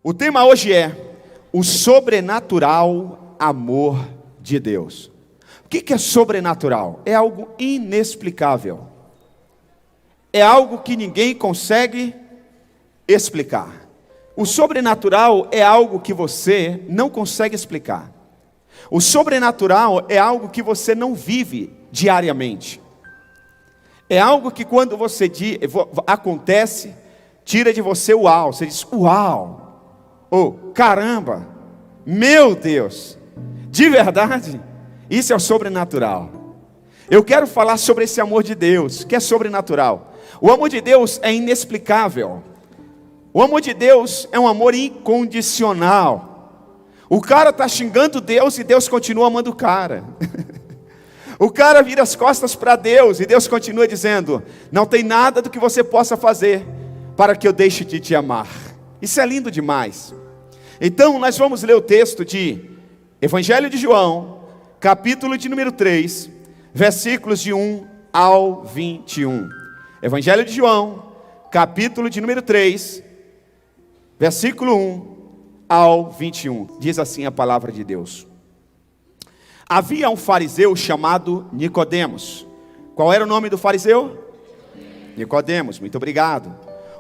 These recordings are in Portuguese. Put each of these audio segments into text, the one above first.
O tema hoje é o sobrenatural amor de Deus. O que é sobrenatural? É algo inexplicável. É algo que ninguém consegue explicar. O sobrenatural é algo que você não consegue explicar. O sobrenatural é algo que você não vive diariamente. É algo que quando você acontece, tira de você o uau. Você diz, uau! Oh, caramba! Meu Deus! De verdade? Isso é o sobrenatural. Eu quero falar sobre esse amor de Deus, que é sobrenatural. O amor de Deus é inexplicável. O amor de Deus é um amor incondicional. O cara está xingando Deus e Deus continua amando o cara. O cara vira as costas para Deus e Deus continua dizendo, não tem nada do que você possa fazer para que eu deixe de te amar. Isso é lindo demais. Então nós vamos ler o texto de Evangelho de João, capítulo de número 3, versículos de 1 ao 21. Evangelho de João, capítulo de número 3, versículo 1 ao 21. Diz assim a palavra de Deus. Havia um fariseu chamado Nicodemos. Qual era o nome do fariseu? Nicodemos, muito obrigado.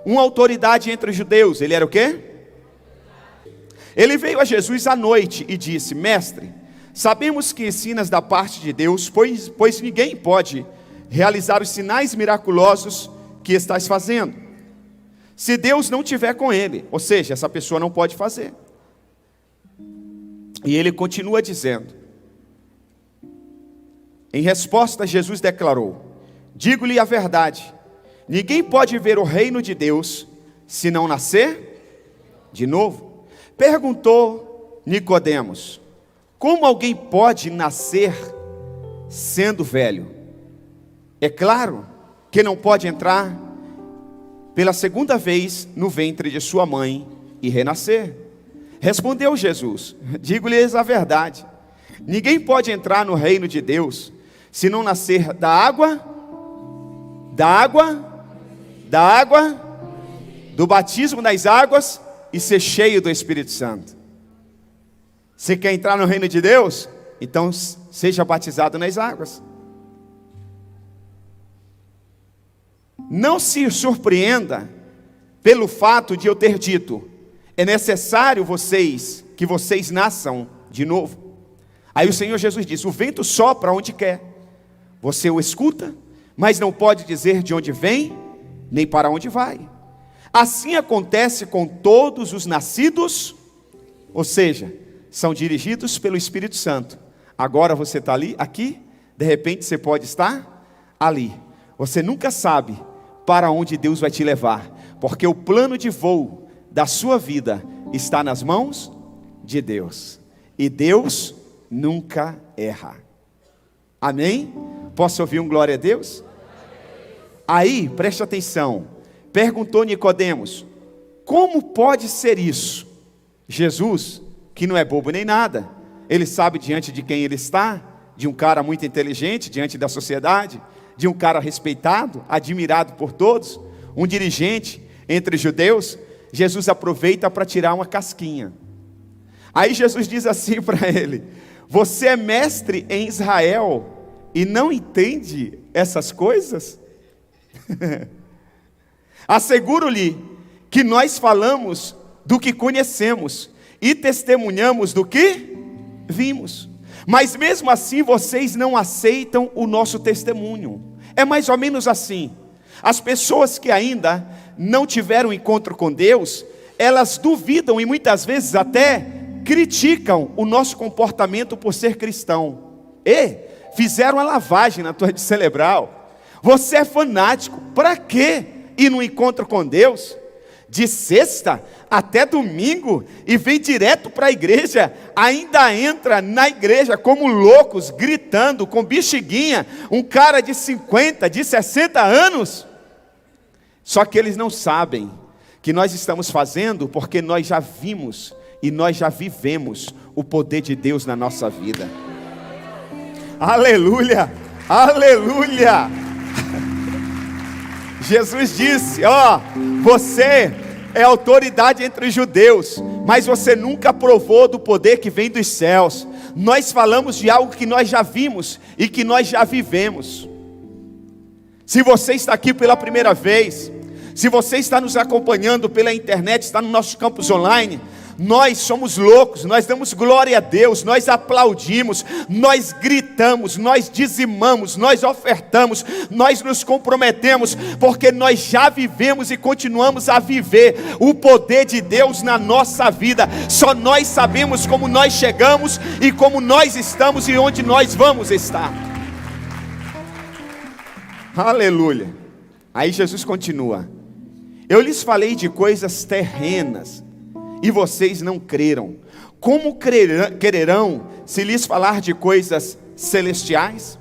Uma autoridade entre os judeus. Ele era o quê? Ele veio a Jesus à noite e disse, mestre, sabemos que ensinas da parte de Deus, pois ninguém pode realizar os sinais miraculosos que estás fazendo, se Deus não estiver com ele. Ou seja, essa pessoa não pode fazer. E ele continua dizendo. Em resposta, Jesus declarou, digo-lhe a verdade, ninguém pode ver o reino de Deus se não nascer de novo. Perguntou Nicodemos, como alguém pode nascer sendo velho? É claro que não pode entrar pela segunda vez no ventre de sua mãe e renascer. Respondeu Jesus, digo-lhes a verdade, ninguém pode entrar no reino de Deus se não nascer da água, do batismo das águas e ser cheio do Espírito Santo. Você quer entrar no reino de Deus? Então seja batizado nas águas. Não se surpreenda pelo fato de eu ter dito, é necessário que vocês nasçam de novo. Aí o Senhor Jesus disse, o vento sopra onde quer. Você o escuta, mas não pode dizer de onde vem, nem para onde vai. Assim acontece com todos os nascidos, ou seja, são dirigidos pelo Espírito Santo. Agora você está ali, aqui, de repente você pode estar ali. Você nunca sabe para onde Deus vai te levar, porque o plano de voo da sua vida está nas mãos de Deus. E Deus nunca erra. Amém? Posso ouvir um glória a Deus? Aí, preste atenção. Perguntou Nicodemos, como pode ser isso? Jesus, que não é bobo nem nada, ele sabe diante de quem ele está, de um cara muito inteligente, diante da sociedade, de um cara respeitado, admirado por todos, um dirigente entre os judeus. Jesus aproveita para tirar uma casquinha. Aí Jesus diz assim para ele, você é mestre em Israel e não entende essas coisas? Asseguro-lhe que nós falamos do que conhecemos e testemunhamos do que vimos, mas mesmo assim vocês não aceitam o nosso testemunho. É mais ou menos assim, as pessoas que ainda não tiveram encontro com Deus, elas duvidam e muitas vezes até criticam o nosso comportamento por ser cristão. E fizeram a lavagem na tua cerebral. Você é fanático, para quê? Ir no encontro com Deus, de sexta até domingo, e vem direto para a igreja, ainda entra na igreja como loucos, gritando, com bexiguinha, um cara de 50, de 60 anos, só que eles não sabem, que nós estamos fazendo, porque nós já vimos, e nós já vivemos, o poder de Deus na nossa vida, aleluia, aleluia, Jesus disse, você é autoridade entre os judeus, mas você nunca provou do poder que vem dos céus. Nós falamos de algo que nós já vimos e que nós já vivemos. Se você está aqui pela primeira vez, se você está nos acompanhando pela internet, está no nosso campus online, nós somos loucos, nós damos glória a Deus, nós aplaudimos, nós gritamos, nós dizimamos, nós ofertamos, nós nos comprometemos, porque nós já vivemos e continuamos a viver o poder de Deus na nossa vida. Só nós sabemos como nós chegamos e como nós estamos e onde nós vamos estar. Aleluia. Aí Jesus continua: eu lhes falei de coisas terrenas e vocês não creram. Como crerão se lhes falar de coisas celestiais?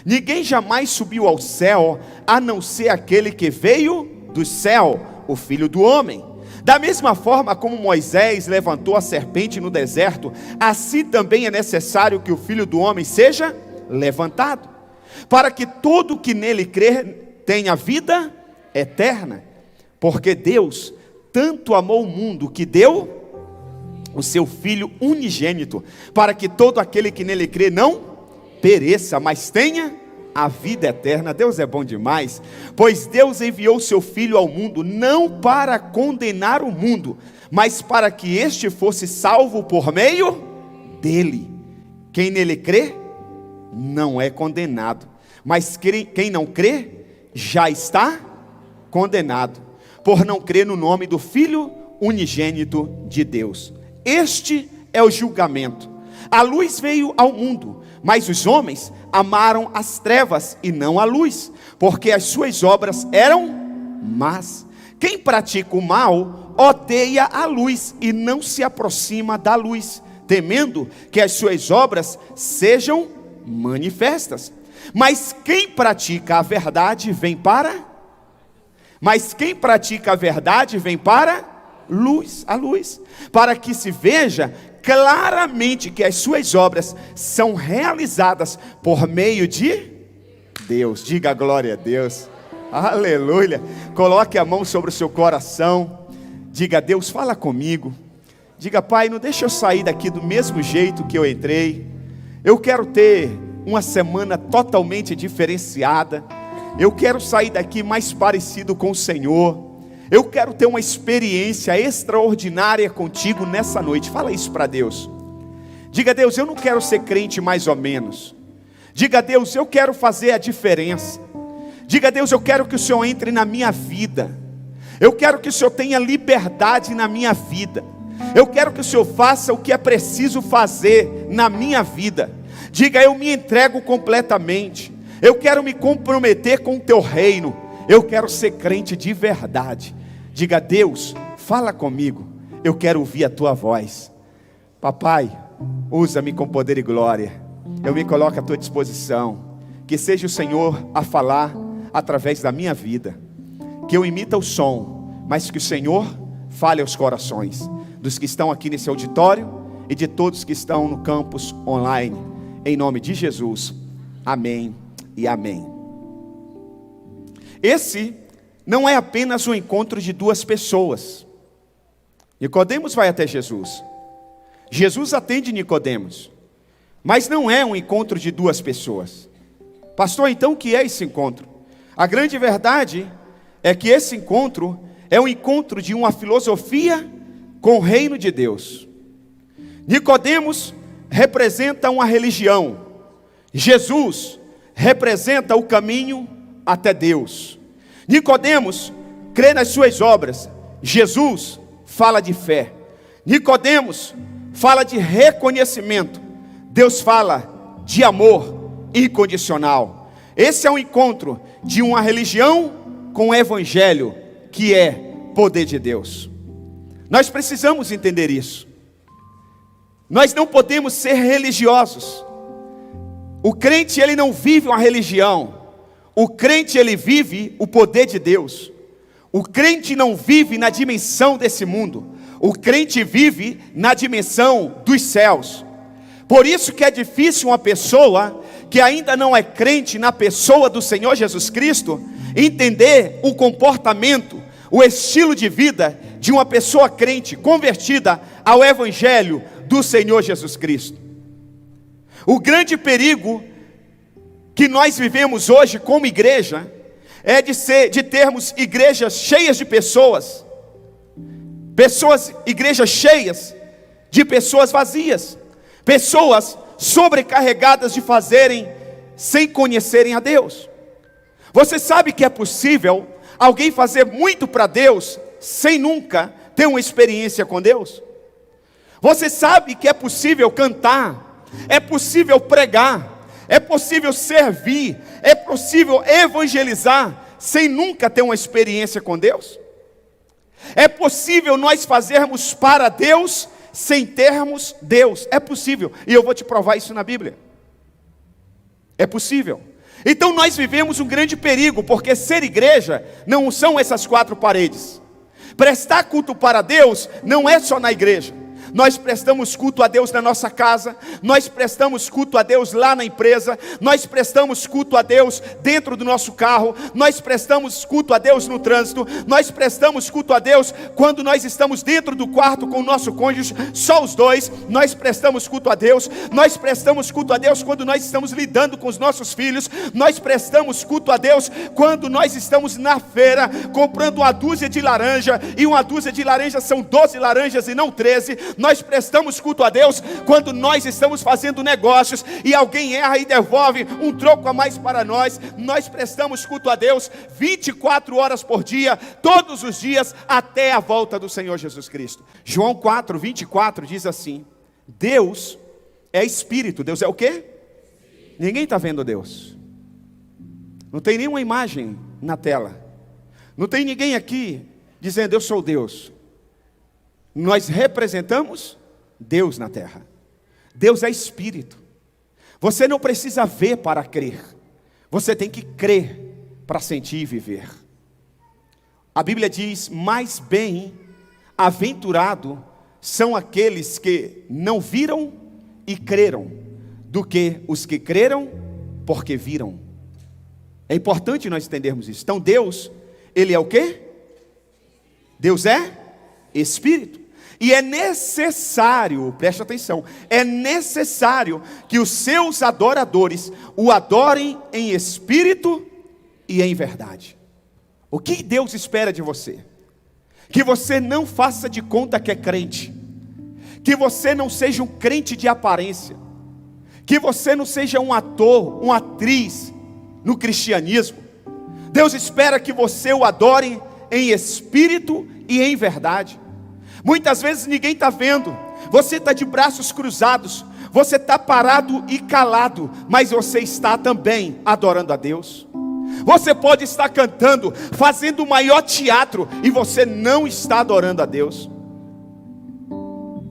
Ninguém jamais subiu ao céu, a não ser aquele que veio do céu, o Filho do Homem. Da mesma forma como Moisés levantou a serpente no deserto, assim também é necessário que o Filho do Homem seja levantado, para que todo que nele crer tenha vida eterna. Porque Deus tanto amou o mundo que deu o seu Filho unigênito, para que todo aquele que nele crê não pereça, mas tenha a vida eterna. Deus é bom demais, pois Deus enviou o seu Filho ao mundo, não para condenar o mundo, mas para que este fosse salvo por meio dele. Quem nele crê, não é condenado, mas quem não crê, já está condenado, por não crer no nome do Filho unigênito de Deus. Este é o julgamento. A luz veio ao mundo, mas os homens amaram as trevas e não a luz, porque as suas obras eram más. Quem pratica o mal odeia a luz e não se aproxima da luz, temendo que as suas obras sejam manifestas. Mas quem pratica a verdade vem para a luz, para que se veja claramente que as suas obras são realizadas por meio de Deus. Diga glória a Deus. Aleluia. Coloque a mão sobre o seu coração. Diga: Deus, fala comigo. Diga: Pai, não deixa eu sair daqui do mesmo jeito que eu entrei. Eu quero ter uma semana totalmente diferenciada. Eu quero sair daqui mais parecido com o Senhor. Eu quero ter uma experiência extraordinária contigo nessa noite. Fala isso para Deus. Diga: Deus, eu não quero ser crente mais ou menos. Diga: Deus, eu quero fazer a diferença. Diga: Deus, eu quero que o Senhor entre na minha vida. Eu quero que o Senhor tenha liberdade na minha vida. Eu quero que o Senhor faça o que é preciso fazer na minha vida. Diga: eu me entrego completamente. Eu quero me comprometer com o teu reino. Eu quero ser crente de verdade. Diga: Deus, fala comigo. Eu quero ouvir a tua voz. Papai, usa-me com poder e glória. Eu me coloco à tua disposição. Que seja o Senhor a falar através da minha vida. Que eu imita o som, mas que o Senhor fale aos corações dos que estão aqui nesse auditório e de todos que estão no campus online. Em nome de Jesus. Amém e amém. Esse não é apenas um encontro de duas pessoas. Nicodemos vai até Jesus. Jesus atende Nicodemos. Mas não é um encontro de duas pessoas. Pastor, então o que é esse encontro? A grande verdade é que esse encontro é um encontro de uma filosofia com o reino de Deus. Nicodemos representa uma religião. Jesus representa o caminho até Deus. Nicodemos crê nas suas obras. Jesus fala de fé. Nicodemos fala de reconhecimento. Deus fala de amor incondicional. Esse é um encontro de uma religião com o evangelho, que é poder de Deus. Nós precisamos entender isso. Nós não podemos ser religiosos. O crente, ele não vive uma religião. O crente, ele vive o poder de Deus. O crente não vive na dimensão desse mundo. O crente vive na dimensão dos céus. Por isso que é difícil uma pessoa que ainda não é crente na pessoa do Senhor Jesus Cristo entender o comportamento, o estilo de vida de uma pessoa crente, convertida ao Evangelho do Senhor Jesus Cristo. O grande perigo que nós vivemos hoje como igreja é de termos igrejas cheias de pessoas, igrejas cheias de pessoas vazias, pessoas sobrecarregadas de fazerem sem conhecerem a Deus. Você sabe que é possível alguém fazer muito para Deus sem nunca ter uma experiência com Deus? Você sabe que é possível cantar, é possível pregar, é possível servir, é possível evangelizar sem nunca ter uma experiência com Deus? É possível nós fazermos para Deus sem termos Deus. É possível, e eu vou te provar isso na Bíblia. É possível. Então nós vivemos um grande perigo, porque ser igreja não são essas quatro paredes. Prestar culto para Deus não é só na igreja. Nós prestamos culto a Deus na nossa casa, nós prestamos culto a Deus lá na empresa, nós prestamos culto a Deus dentro do nosso carro, nós prestamos culto a Deus no trânsito, nós prestamos culto a Deus quando nós estamos dentro do quarto com o nosso cônjuge, só os dois, nós prestamos culto a Deus, nós prestamos culto a Deus quando nós estamos lidando com os nossos filhos, nós prestamos culto a Deus quando nós estamos na feira comprando uma dúzia de laranja, e uma dúzia de laranja são 12 laranjas e não 13, nós prestamos culto a Deus quando nós estamos fazendo negócios e alguém erra e devolve um troco a mais para nós. Nós prestamos culto a Deus 24 horas por dia, todos os dias, até a volta do Senhor Jesus Cristo. João 4:24 diz assim: Deus é Espírito. Deus é o quê? Ninguém está vendo Deus. Não tem nenhuma imagem na tela. Não tem ninguém aqui dizendo eu sou Deus. Nós representamos Deus na terra. Deus é Espírito. Você não precisa ver para crer. Você tem que crer para sentir e viver. A Bíblia diz: mais bem-aventurado são aqueles que não viram e creram, do que os que creram porque viram. É importante nós entendermos isso. Então Deus, Ele é o quê? Deus é Espírito. E é necessário, preste atenção, é necessário que os seus adoradores o adorem em espírito e em verdade. O que Deus espera de você? Que você não faça de conta que é crente, que você não seja um crente de aparência, que você não seja um ator, uma atriz no cristianismo. Deus espera que você o adore em espírito e em verdade. Muitas vezes ninguém está vendo, você está de braços cruzados, você está parado e calado, mas você está também adorando a Deus. Você pode estar cantando, fazendo o maior teatro, e você não está adorando a Deus.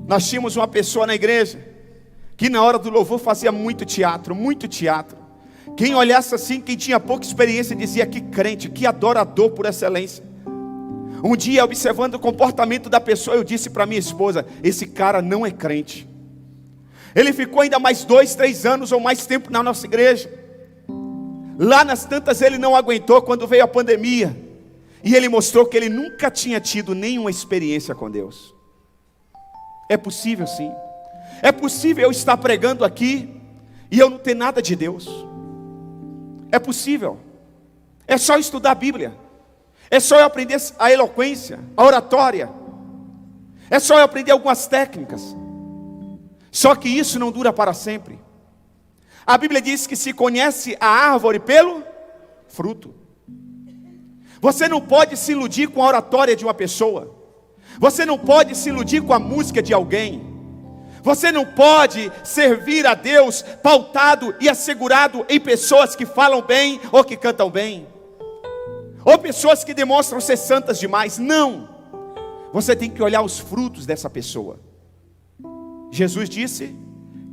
Nós tínhamos uma pessoa na igreja, que na hora do louvor fazia muito teatro, muito teatro. Quem olhasse assim, quem tinha pouca experiência, dizia: que crente, que adorador por excelência. Um dia, observando o comportamento da pessoa, eu disse para minha esposa: esse cara não é crente. Ele ficou ainda mais 2, 3 anos ou mais tempo na nossa igreja. Lá nas tantas ele não aguentou quando veio a pandemia, e ele mostrou que ele nunca tinha tido nenhuma experiência com Deus. É possível sim. É possível eu estar pregando aqui e eu não ter nada de Deus. É possível. É só estudar a Bíblia. É só eu aprender a eloquência, a oratória. É só eu aprender algumas técnicas. Só que isso não dura para sempre. A Bíblia diz que se conhece a árvore pelo fruto. Você não pode se iludir com a oratória de uma pessoa. Você não pode se iludir com a música de alguém. Você não pode servir a Deus pautado e assegurado em pessoas que falam bem ou que cantam bem, ou pessoas que demonstram ser santas demais. Não. Você tem que olhar os frutos dessa pessoa. Jesus disse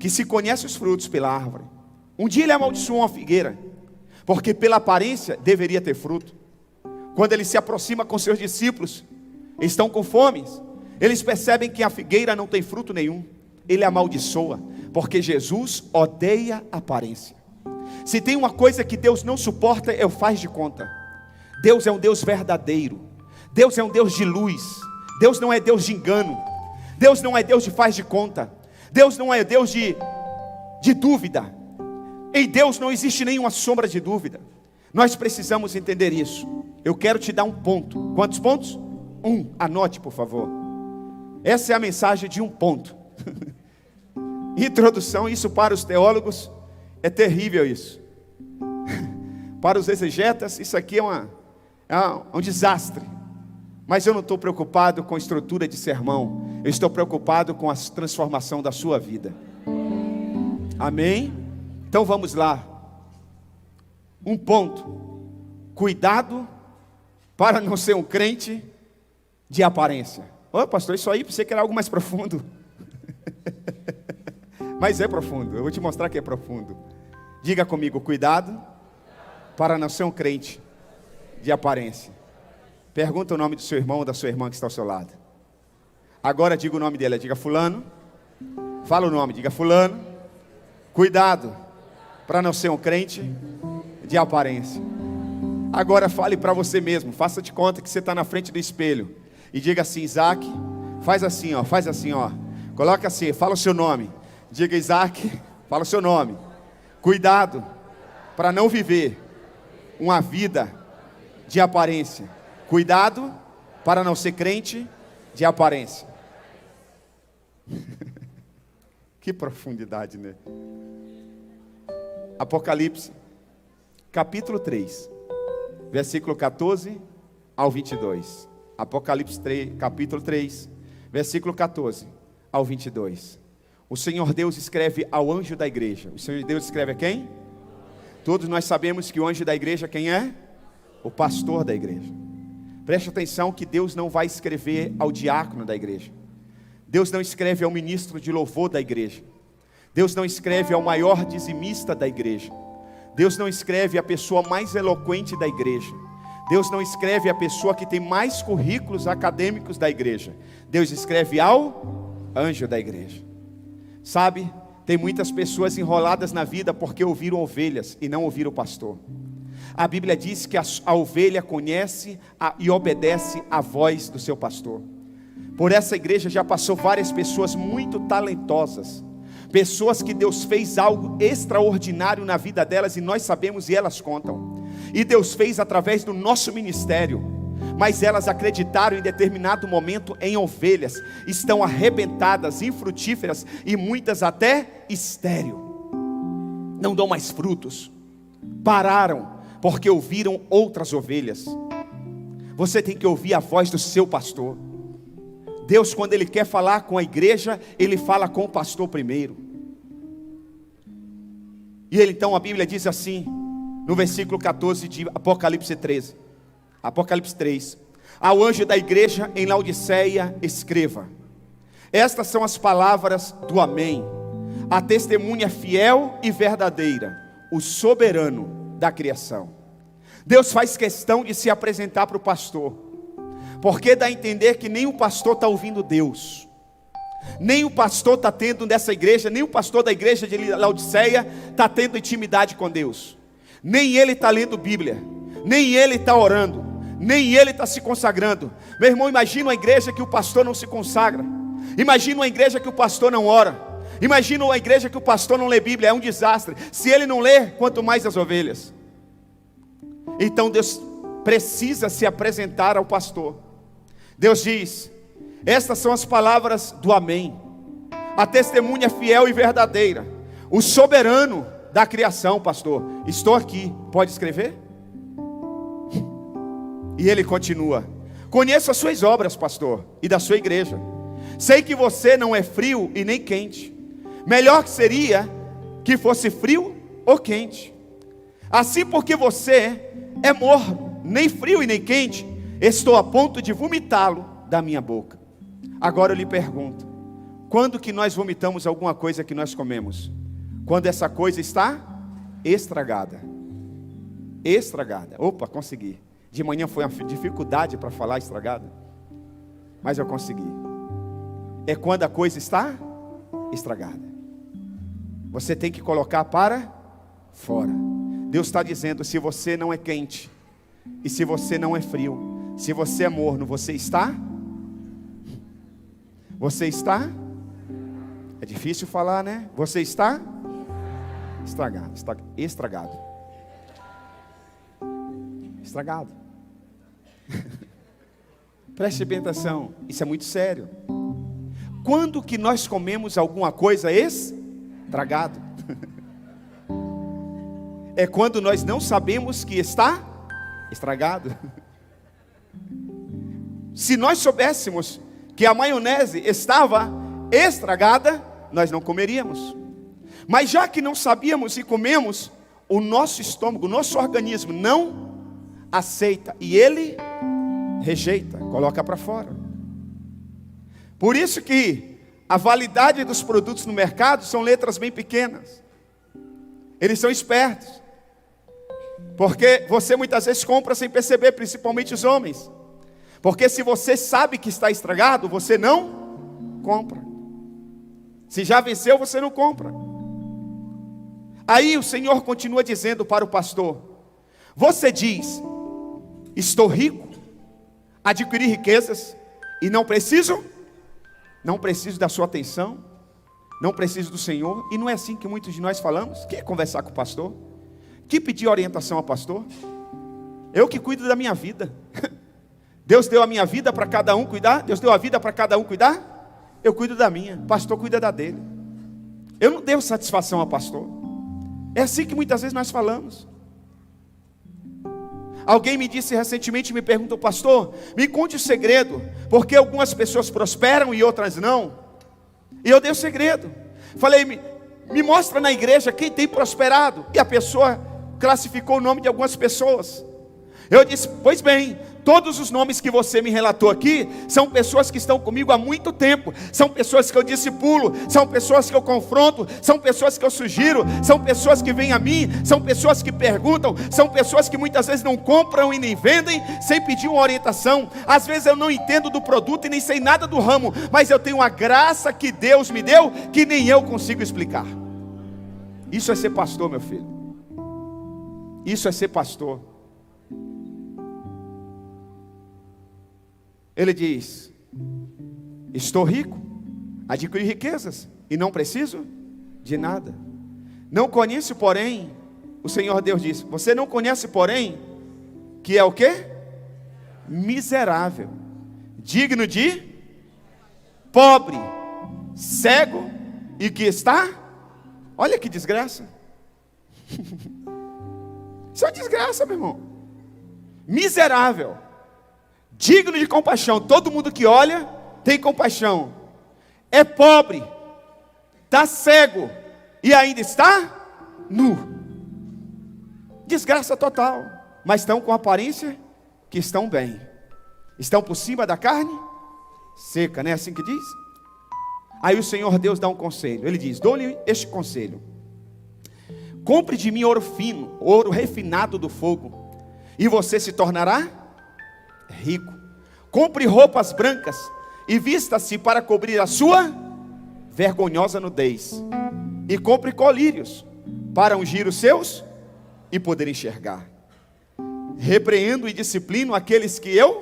que se conhece os frutos pela árvore. Um dia ele amaldiçoou uma figueira, porque pela aparência deveria ter fruto. Quando ele se aproxima com seus discípulos, estão com fome, eles percebem que a figueira não tem fruto nenhum. Ele amaldiçoa, porque Jesus odeia aparência. Se tem uma coisa que Deus não suporta, é o faz de conta. Deus é um Deus verdadeiro. Deus é um Deus de luz. Deus não é Deus de engano. Deus não é Deus de faz de conta. Deus não é Deus de dúvida. Em Deus não existe nenhuma sombra de dúvida. Nós precisamos entender isso. Eu quero te dar um ponto. Quantos pontos? Anote, por favor. Essa é a mensagem de um ponto. Introdução, isso para os teólogos é terrível isso. Para os exegetas, isso aqui é um desastre. Mas eu não estou preocupado com a estrutura de sermão. Eu estou preocupado com a transformação da sua vida. Amém? Então vamos lá. Um ponto. Cuidado para não ser um crente de aparência. Ô pastor, isso aí pensei que era algo mais profundo. Mas é profundo, eu vou te mostrar que é profundo. Diga comigo, cuidado para não ser um crente de aparência. Pergunta o nome do seu irmão ou da sua irmã que está ao seu lado. Agora diga o nome dele, diga fulano. Fala o nome, diga fulano. Cuidado para não ser um crente de aparência. Agora fale para você mesmo, faça de conta que você está na frente do espelho. E diga assim, Isaac, faz assim ó. Coloca assim, fala o seu nome. Diga Isaac, fala o seu nome. Cuidado para não viver uma vida de aparência. Cuidado para não ser crente de aparência. Que profundidade, né? Apocalipse, capítulo 3, versículo 14 ao 22. Apocalipse 3, capítulo 3, versículo 14 ao 22. O Senhor Deus escreve ao anjo da igreja. O Senhor Deus escreve a quem? Todos nós sabemos que o anjo da igreja quem é? O pastor da igreja. Preste atenção que Deus não vai escrever ao diácono da igreja. Deus não escreve ao ministro de louvor da igreja. Deus não escreve ao maior dizimista da igreja. Deus não escreve a pessoa mais eloquente da igreja. Deus não escreve a pessoa que tem mais currículos acadêmicos da igreja. Deus escreve ao anjo da igreja. Sabe, tem muitas pessoas enroladas na vida porque ouviram ovelhas e não ouviram o pastor. A Bíblia diz que a ovelha conhece e obedece à voz do seu pastor. Por essa igreja já passou várias pessoas muito talentosas. Pessoas que Deus fez algo extraordinário na vida delas e nós sabemos e elas contam. E Deus fez através do nosso ministério. Mas elas acreditaram em determinado momento em ovelhas. Estão arrebentadas, infrutíferas e muitas até estéril. Não dão mais frutos. Pararam porque ouviram outras ovelhas. Você tem que ouvir a voz do seu pastor. Deus, quando Ele quer falar com a igreja, Ele fala com o pastor primeiro. E Ele, então, a Bíblia diz assim, no versículo 14 de Apocalipse 13. Apocalipse 3. Ao anjo da igreja em Laodiceia, escreva: estas são as palavras do Amém, a testemunha fiel e verdadeira, o soberano da criação. Deus faz questão de se apresentar para o pastor, porque dá a entender que nem o pastor está ouvindo Deus, nem o pastor está tendo nessa igreja, nem o pastor da igreja de Laodiceia está tendo intimidade com Deus, nem ele está lendo Bíblia, nem ele está orando, nem ele está se consagrando. Meu irmão, imagina uma igreja que o pastor não se consagra, imagina uma igreja que o pastor não ora, imagina uma igreja que o pastor não lê Bíblia, é um desastre. Se ele não lê, quanto mais as ovelhas. Então Deus precisa se apresentar ao pastor. Deus diz: estas são as palavras do Amém, a testemunha fiel e verdadeira, o soberano da criação. Pastor, estou aqui, pode escrever? E ele continua: conheço as suas obras, pastor, e da sua igreja. Sei que você não é frio e nem quente. Melhor que seria que fosse frio ou quente. Assim, porque você é morno, nem frio e nem quente, estou a ponto de vomitá-lo da minha boca. Agora eu lhe pergunto: quando que nós vomitamos alguma coisa que nós comemos? Quando essa coisa está estragada. Estragada. Opa, consegui. De manhã foi uma dificuldade para falar estragada, mas eu consegui. É quando a coisa está estragada. Você tem que colocar para fora. Deus está dizendo: se você não é quente, e se você não é frio, se você é morno, você está Você está? É difícil falar, né? Você está? Estragado. Estragado. Estragado. Preste bem atenção, isso é muito sério. Quando que nós comemos alguma coisa estragado? É quando nós não sabemos que está estragado. Se nós soubéssemos que a maionese estava estragada, nós não comeríamos. Mas já que não sabíamos e comemos, o nosso estômago, o nosso organismo não aceita e ele rejeita, coloca para fora. Por isso que a validade dos produtos no mercado são letras bem pequenas. Eles são espertos, porque você muitas vezes compra sem perceber, principalmente os homens. Porque se você sabe que está estragado, você não compra. Se já venceu, você não compra. Aí o Senhor continua dizendo para o pastor: você diz, estou rico, adquiri riquezas e não preciso da sua atenção, não preciso do Senhor. E não é assim que muitos de nós falamos. Quer conversar com o pastor? Que pedir orientação ao pastor? Eu que cuido da minha vida. Deus deu a minha vida para cada um cuidar. Deus deu a vida para cada um cuidar. Eu cuido da minha, o pastor cuida da dele. Eu não devo satisfação ao pastor. É assim que muitas vezes nós falamos. Alguém me disse recentemente, me perguntou: pastor, me conte o segredo, porque algumas pessoas prosperam e outras não. E eu dei o segredo. Falei, me mostra na igreja quem tem prosperado. E a pessoa classificou o nome de algumas pessoas. Eu disse: pois bem, todos os nomes que você me relatou aqui são pessoas que estão comigo há muito tempo. São pessoas que eu discipulo, são pessoas que eu confronto, são pessoas que eu sugiro, são pessoas que vêm a mim, são pessoas que perguntam, são pessoas que muitas vezes não compram e nem vendem sem pedir uma orientação. Às vezes eu não entendo do produto e nem sei nada do ramo, mas eu tenho a graça que Deus me deu, que nem eu consigo explicar. Isso é ser pastor, meu filho. Isso é ser pastor. Ele diz: estou rico, adquiri riquezas e não preciso de nada. Não conheço, porém, o Senhor Deus diz: você não conhece, porém, que é o quê? Miserável, digno de pobre, cego e que está, olha que desgraça. Isso é uma desgraça, meu irmão. Miserável, digno de compaixão. Todo mundo que olha tem compaixão. É pobre, está cego e ainda está nu. Desgraça total. Mas estão com aparência que estão bem. Estão por cima da carne seca, não é assim que diz? Aí o Senhor Deus dá um conselho. Ele diz: dou-lhe este conselho: compre de mim ouro fino, ouro refinado do fogo, e você se tornará rico. Compre roupas brancas e vista-se para cobrir a sua vergonhosa nudez. E compre colírios para ungir os seus e poder enxergar. Repreendo e disciplino aqueles que eu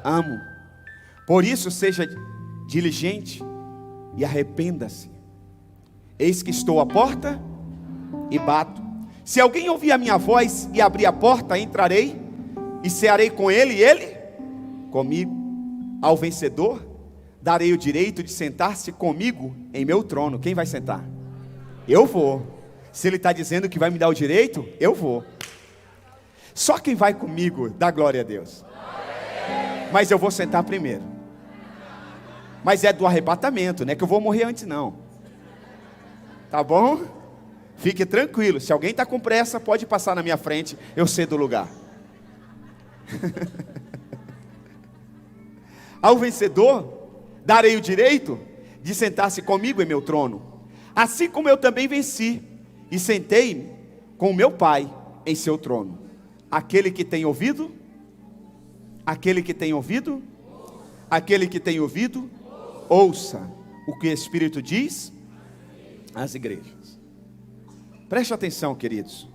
amo. Por isso seja diligente e arrependa-se. Eis que estou à porta e bato. Se alguém ouvir a minha voz e abrir a porta, entrarei e cearei com ele e ele comigo. Ao vencedor darei o direito de sentar-se comigo em meu trono. Quem vai sentar? Eu vou. Se ele está dizendo que vai me dar o direito, eu vou. Só quem vai comigo dá glória a Deus. Mas eu vou sentar primeiro. Mas é do arrebatamento, não é que eu vou morrer antes não. Tá bom? Fique tranquilo, se alguém está com pressa, pode passar na minha frente, eu cedo o lugar. Ao vencedor darei o direito de sentar-se comigo em meu trono, assim como eu também venci e sentei-me com o meu Pai em seu trono. Aquele que tem ouvido, ouça o que o Espírito diz às igrejas. Preste atenção, queridos.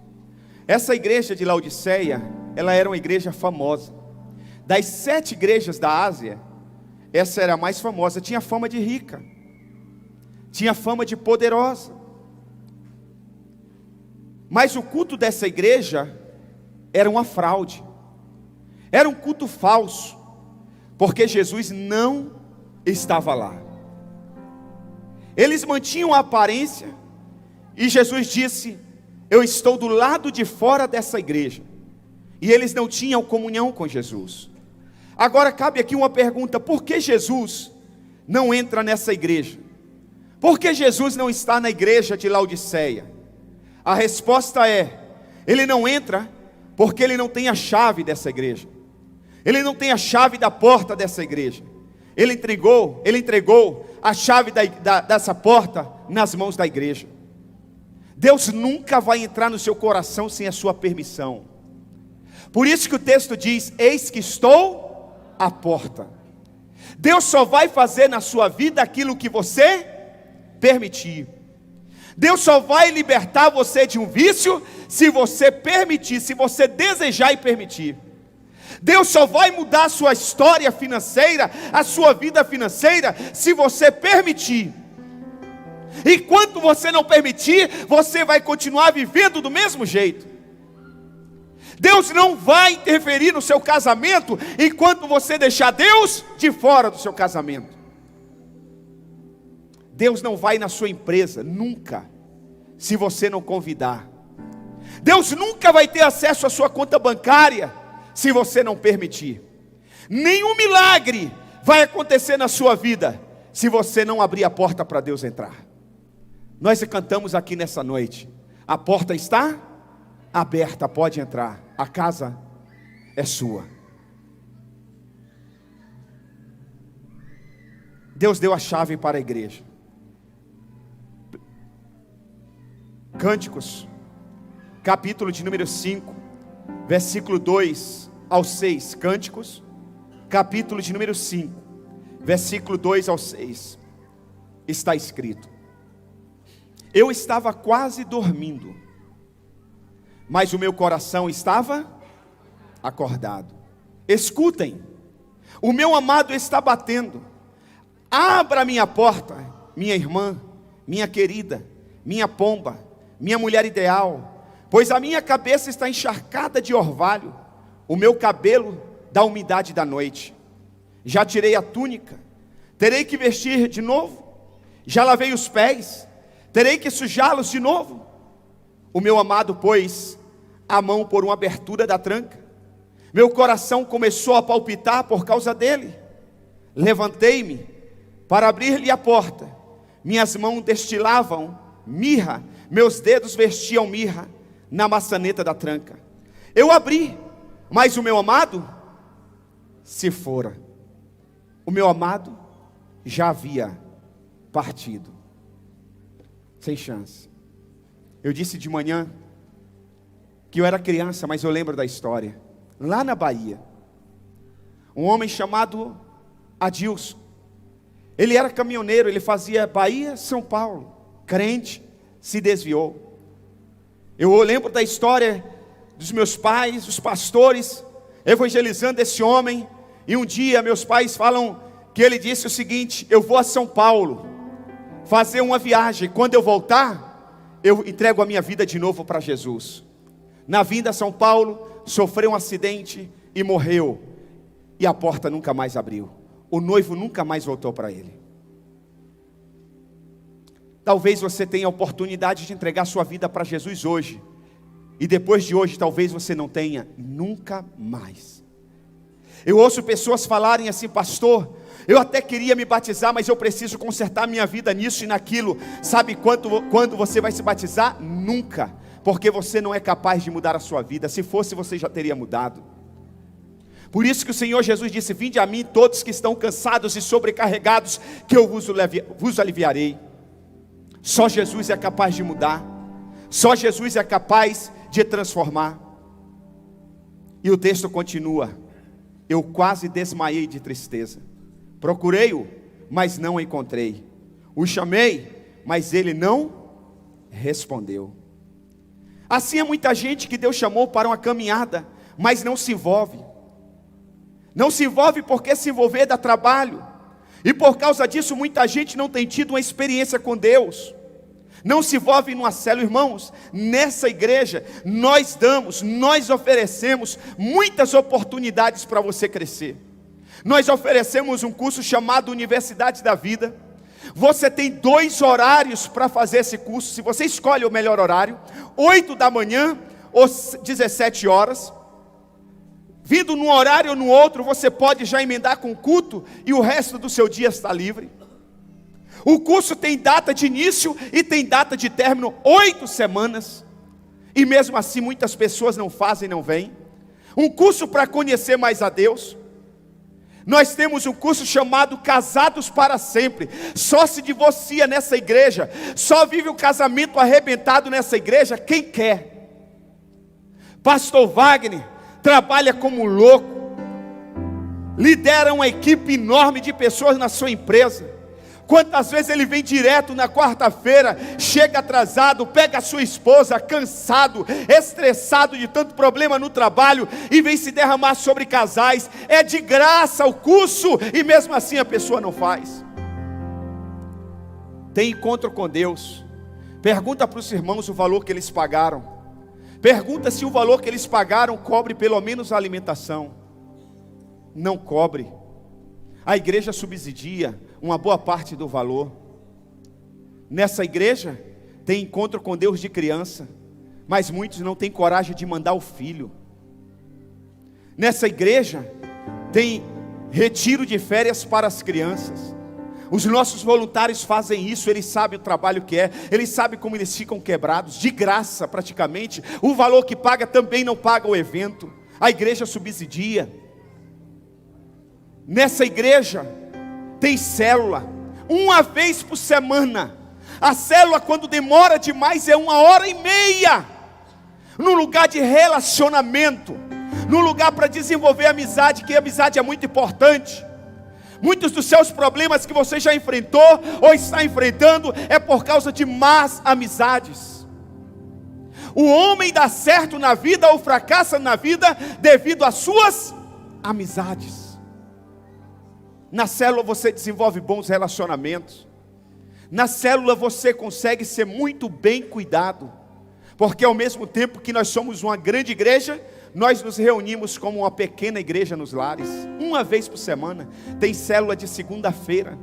Essa igreja de Laodiceia, ela era uma igreja famosa. Das 7 igrejas da Ásia, essa era a mais famosa. Tinha fama de rica, tinha fama de poderosa. Mas o culto dessa igreja era uma fraude, era um culto falso, porque Jesus não estava lá. Eles mantinham a aparência, e Jesus disse: eu estou do lado de fora dessa igreja. E eles não tinham comunhão com Jesus. Agora cabe aqui uma pergunta: por que Jesus não entra nessa igreja? Por que Jesus não está na igreja de Laodiceia? A resposta é: ele não entra porque ele não tem a chave dessa igreja. Ele não tem a chave da porta dessa igreja. Ele entregou a chave dessa porta nas mãos da igreja. Deus nunca vai entrar no seu coração sem a sua permissão. Por isso que o texto diz: eis que estou à porta. Deus só vai fazer na sua vida aquilo que você permitir. Deus só vai libertar você de um vício se você permitir, se você desejar e permitir. Deus só vai mudar a sua história financeira, a sua vida financeira, se você permitir. Enquanto você não permitir, você vai continuar vivendo do mesmo jeito. Deus não vai interferir no seu casamento enquanto você deixar Deus de fora do seu casamento. Deus não vai na sua empresa, nunca, se você não convidar. Deus nunca vai ter acesso à sua conta bancária, se você não permitir. Nenhum milagre vai acontecer na sua vida, se você não abrir a porta para Deus entrar. Nós cantamos aqui nessa noite: a porta está aberta, pode entrar, a casa é sua. Deus deu a chave para a igreja. Cânticos, capítulo de número 5, versículo 2 ao 6. Cânticos, capítulo de número 5, versículo 2 ao 6. Está escrito: eu estava quase dormindo, mas o meu coração estava acordado. Escutem, o meu amado está batendo. Abra a minha porta, minha irmã, minha querida, minha pomba, minha mulher ideal, pois a minha cabeça está encharcada de orvalho, o meu cabelo da umidade da noite. Já tirei a túnica, terei que vestir de novo. Já lavei os pés, terei que sujá-los de novo. O meu amado pôs a mão por uma abertura da tranca. Meu coração começou a palpitar por causa dele. Levantei-me para abrir-lhe a porta. Minhas mãos destilavam mirra, meus dedos vestiam mirra na maçaneta da tranca. Eu abri, mas o meu amado se fora. O meu amado já havia partido. Sem chance. Eu disse de manhã que eu era criança, mas eu lembro da história. Lá na Bahia, um homem chamado Adilson, ele era caminhoneiro, ele fazia Bahia, São Paulo. Crente, se desviou. Eu lembro da história dos meus pais, os pastores, evangelizando esse homem. E um dia meus pais falam que ele disse o seguinte: eu vou a São Paulo fazer uma viagem, quando eu voltar, eu entrego a minha vida de novo para Jesus. Na vinda a São Paulo, sofreu um acidente e morreu. E a porta nunca mais abriu. O noivo nunca mais voltou para ele. Talvez você tenha a oportunidade de entregar sua vida para Jesus hoje. E depois de hoje, talvez você não tenha nunca mais. Eu ouço pessoas falarem assim: pastor, eu até queria me batizar, mas eu preciso consertar minha vida nisso e naquilo. Sabe quando você vai se batizar? Nunca. Porque você não é capaz de mudar a sua vida. Se fosse, você já teria mudado. Por isso que o Senhor Jesus disse: vinde a mim todos que estão cansados e sobrecarregados, que eu vos aliviarei. Só Jesus é capaz de mudar. Só Jesus é capaz de transformar. E o texto continua: eu quase desmaiei de tristeza. Procurei-o, mas não o encontrei. O chamei, mas ele não respondeu. Assim é muita gente que Deus chamou para uma caminhada, mas não se envolve. Não se envolve porque se envolver dá trabalho. E por causa disso muita gente não tem tido uma experiência com Deus. Não se envolve numa célula, irmãos. Nessa igreja nós oferecemos muitas oportunidades para você crescer. Nós oferecemos um curso chamado Universidade da Vida. Você tem 2 horários para fazer esse curso, se você escolhe o melhor horário, 8 da manhã ou 17 horas. Vindo num horário ou no outro, você pode já emendar com o culto e o resto do seu dia está livre. O curso tem data de início e tem data de término, 8 semanas. E mesmo assim muitas pessoas não fazem, não vêm. Um curso para conhecer mais a Deus. Nós temos um curso chamado Casados para Sempre. Só se divorcia nessa igreja, só vive o casamento arrebentado nessa igreja quem quer. Pastor Wagner trabalha como louco, lidera uma equipe enorme de pessoas na sua empresa. Quantas vezes ele vem direto na quarta-feira, chega atrasado, pega a sua esposa, cansado, estressado de tanto problema no trabalho, e vem se derramar sobre casais. É de graça o curso, e mesmo assim a pessoa não faz. Tem encontro com Deus. Pergunta para os irmãos o valor que eles pagaram. Pergunta se o valor que eles pagaram cobre pelo menos a alimentação. Não cobre. A igreja subsidia uma boa parte do valor. Nessa igreja tem encontro com Deus de criança, mas muitos não têm coragem de mandar o filho. Nessa igreja tem retiro de férias para as crianças. Os nossos voluntários fazem isso, eles sabem o trabalho que é, eles sabem como eles ficam quebrados, de graça praticamente. O valor que paga também não paga o evento. A igreja subsidia. Nessa igreja tem célula, uma vez por semana. A célula, quando demora demais, é 1h30, num lugar de relacionamento, num lugar para desenvolver amizade, que a amizade é muito importante. Muitos dos seus problemas que você já enfrentou ou está enfrentando é por causa de más amizades. O homem dá certo na vida ou fracassa na vida devido às suas amizades. Na célula você desenvolve bons relacionamentos. Na célula você consegue ser muito bem cuidado. Porque ao mesmo tempo que nós somos uma grande igreja, nós nos reunimos como uma pequena igreja nos lares. Uma vez por semana. Tem célula de segunda-feira.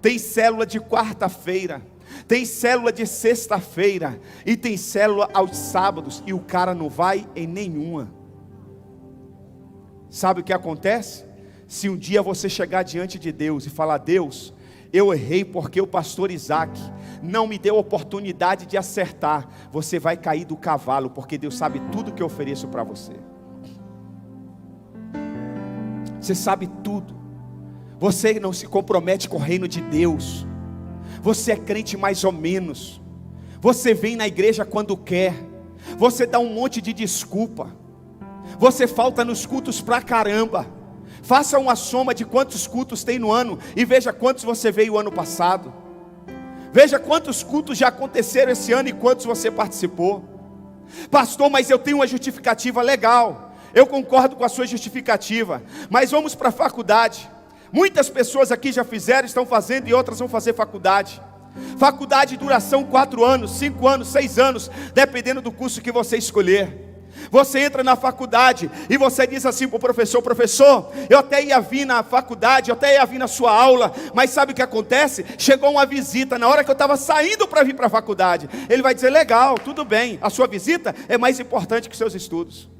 Tem célula de quarta-feira. Tem célula de sexta-feira. E tem célula aos sábados. E o cara não vai em nenhuma. Sabe o que acontece? Se um dia você chegar diante de Deus e falar: Deus, eu errei porque o pastor Isaac não me deu oportunidade de acertar, você vai cair do cavalo, porque Deus sabe tudo que eu ofereço para você. Você sabe tudo. Você não se compromete com o reino de Deus. Você é crente mais ou menos. Você vem na igreja quando quer. Você dá um monte de desculpa. Você falta nos cultos pra caramba. Faça uma soma de quantos cultos tem no ano e veja quantos você veio o ano passado. Veja quantos cultos já aconteceram esse ano e quantos você participou. Pastor, mas eu tenho uma justificativa legal. Eu concordo com a sua justificativa, mas vamos para a faculdade. Muitas pessoas aqui já fizeram, estão fazendo, e outras vão fazer faculdade. Faculdade de duração 4 anos, 5 anos, 6 anos, dependendo do curso que você escolher. Você entra na faculdade e você diz assim para o professor: professor, eu até ia vir na faculdade, eu até ia vir na sua aula, mas sabe o que acontece? Chegou uma visita na hora que eu estava saindo para vir para a faculdade. Ele vai dizer: legal, tudo bem, a sua visita é mais importante que seus estudos.